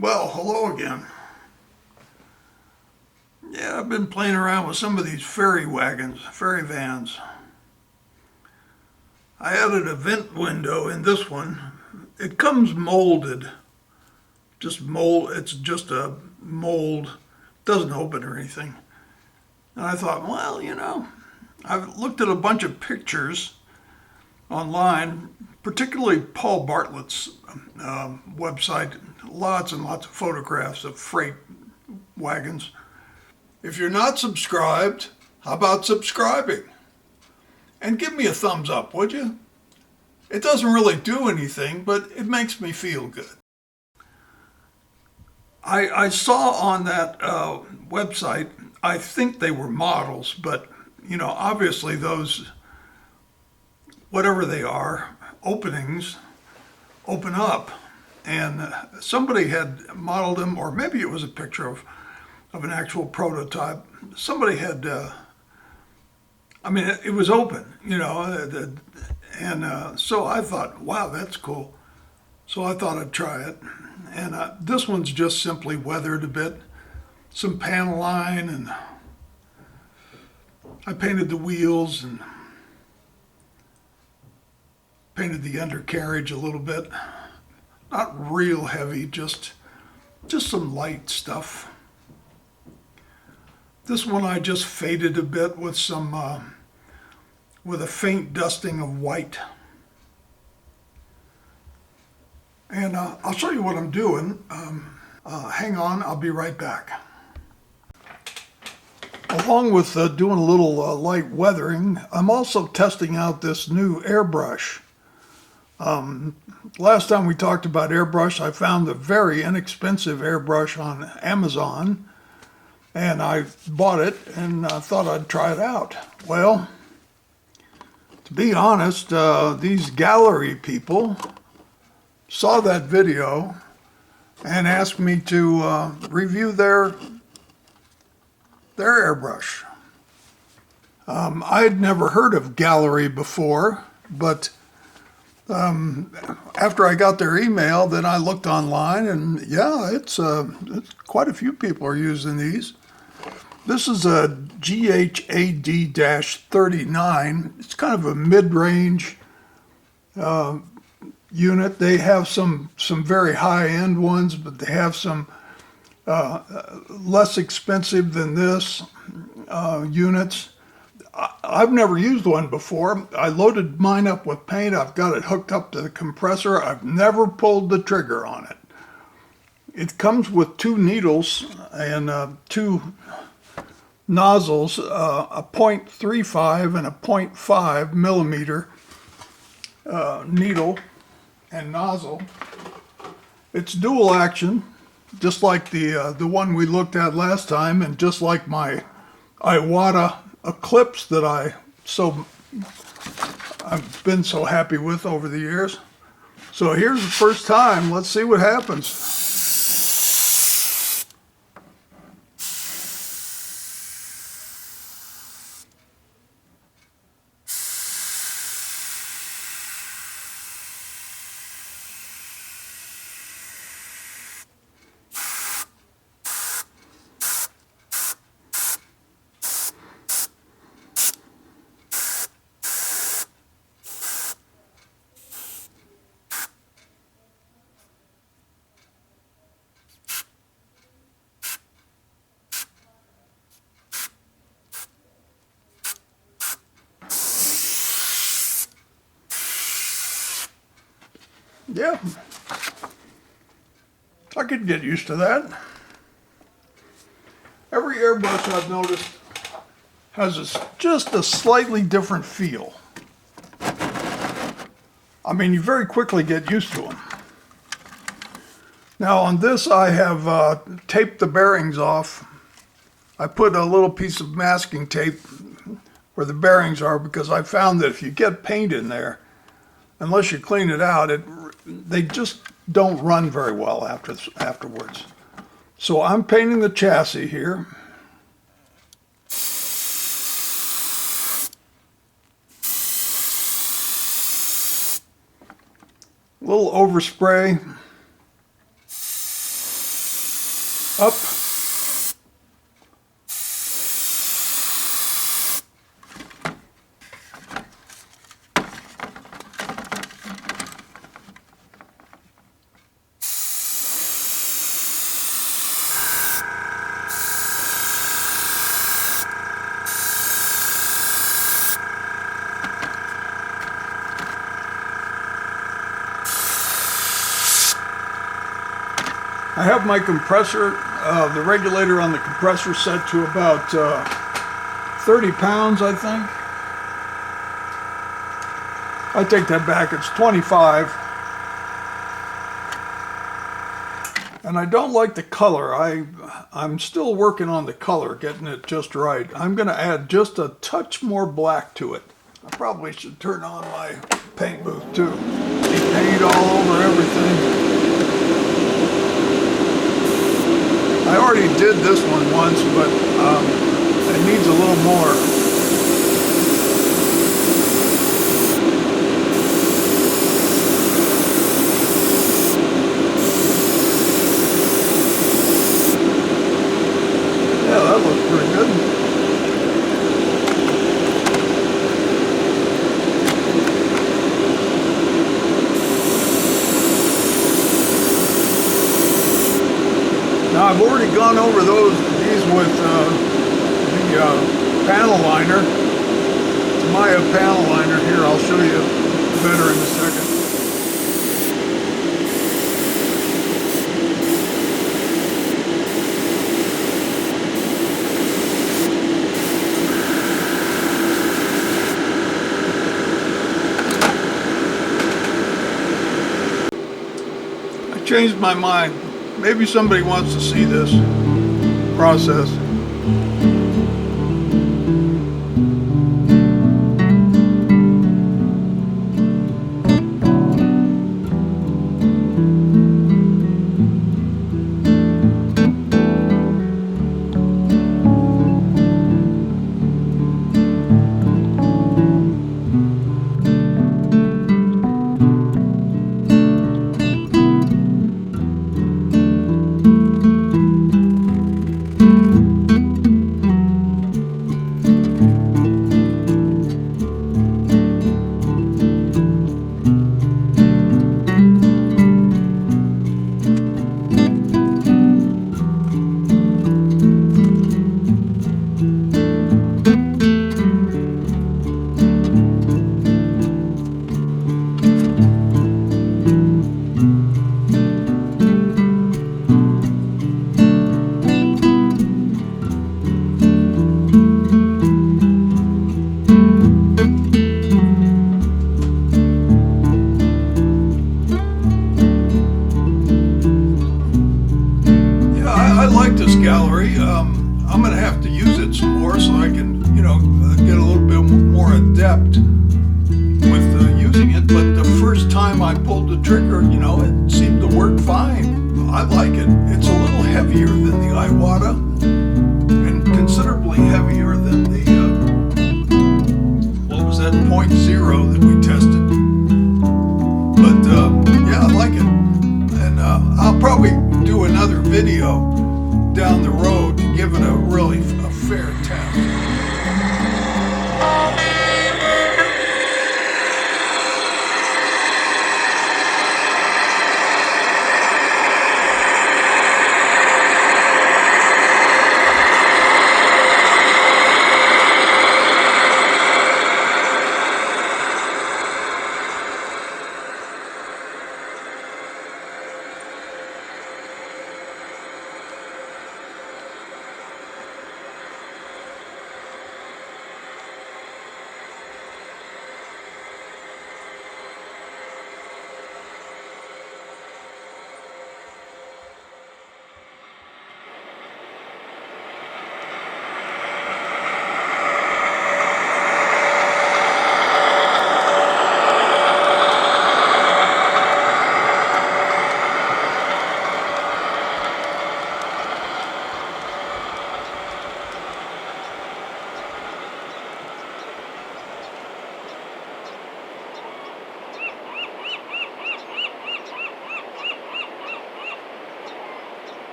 Well, hello again. Yeah, I've been playing around with some of these ferry wagons, ferry vans. I added a vent window in this one. It comes molded, it's just a mold, doesn't open or anything. And I thought, well, I've looked at a bunch of pictures online, particularly Paul Bartlett's website, lots and lots of photographs of freight wagons. If you're not subscribed, how about subscribing? And give me a thumbs up, would you? It doesn't really do anything, but it makes me feel good. I saw on that website, I think they were models, but obviously those, whatever they are, openings open up. And somebody had modeled them, or maybe it was a picture of an actual prototype. Somebody had, it was open, and so I thought, wow, that's cool. So I thought I'd try it. And this one's just simply weathered a bit, some panel line, and I painted the wheels and painted the undercarriage a little bit. Not real heavy, just some light stuff. This one I just faded a bit with with a faint dusting of white. And I'll show you what I'm doing. Hang on, I'll be right back. Along with doing a little light weathering, I'm also testing out this new airbrush. Last time we talked about airbrush, I found a very inexpensive airbrush on Amazon, and I bought it and I thought I'd try it out. Well, to be honest, these gallery people saw that video and asked me to review their airbrush. I had never heard of gallery before, but after I got their email, then I looked online, and yeah, it's quite a few people are using these. This is a GHAD-39. It's kind of a mid-range unit. They have some very high-end ones, but they have some less expensive than this units. I've never used one before. I loaded mine up with paint. I've got it hooked up to the compressor. I've never pulled the trigger on it. It comes with two needles and two nozzles, a .35 and a .5 millimeter needle and nozzle. It's dual action, just like the one we looked at last time, and just like my Iwata Eclipse that I've been so happy with over the years. So here's the first time. Let's see what happens. Yeah, I could get used to that. Every airbrush I've noticed has just a slightly different feel. You very quickly get used to them. Now on this I have taped the bearings off. I put a little piece of masking tape where the bearings are because I found that if you get paint in there, unless you clean it out, they just don't run very well afterwards. So I'm painting the chassis here. A little overspray. up. I have my compressor, the regulator on the compressor set to about 30 pounds, I think. I take that back, it's 25. And I don't like the color. I'm still working on the color, getting it just right. I'm going to add just a touch more black to it. I probably should turn on my paint booth too. Paint all over everything. I already did this one once, but it needs a little more. Yeah, that looks pretty good. Now I've already gone over these with the panel liner. It's my panel liner here. I'll show you better in a second. I changed my mind. Maybe somebody wants to see this process. Gallery. I'm going to have to use it some more so I can, get a little bit more adept with using it. But the first time I pulled the trigger, it seemed to work fine. I like it. It's a little heavier than the Iwata and considerably heavier than the, what was that, .0 that we tested. But yeah, I like it. And I'll probably do another video down the road to give it a fair test.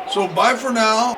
So bye for now.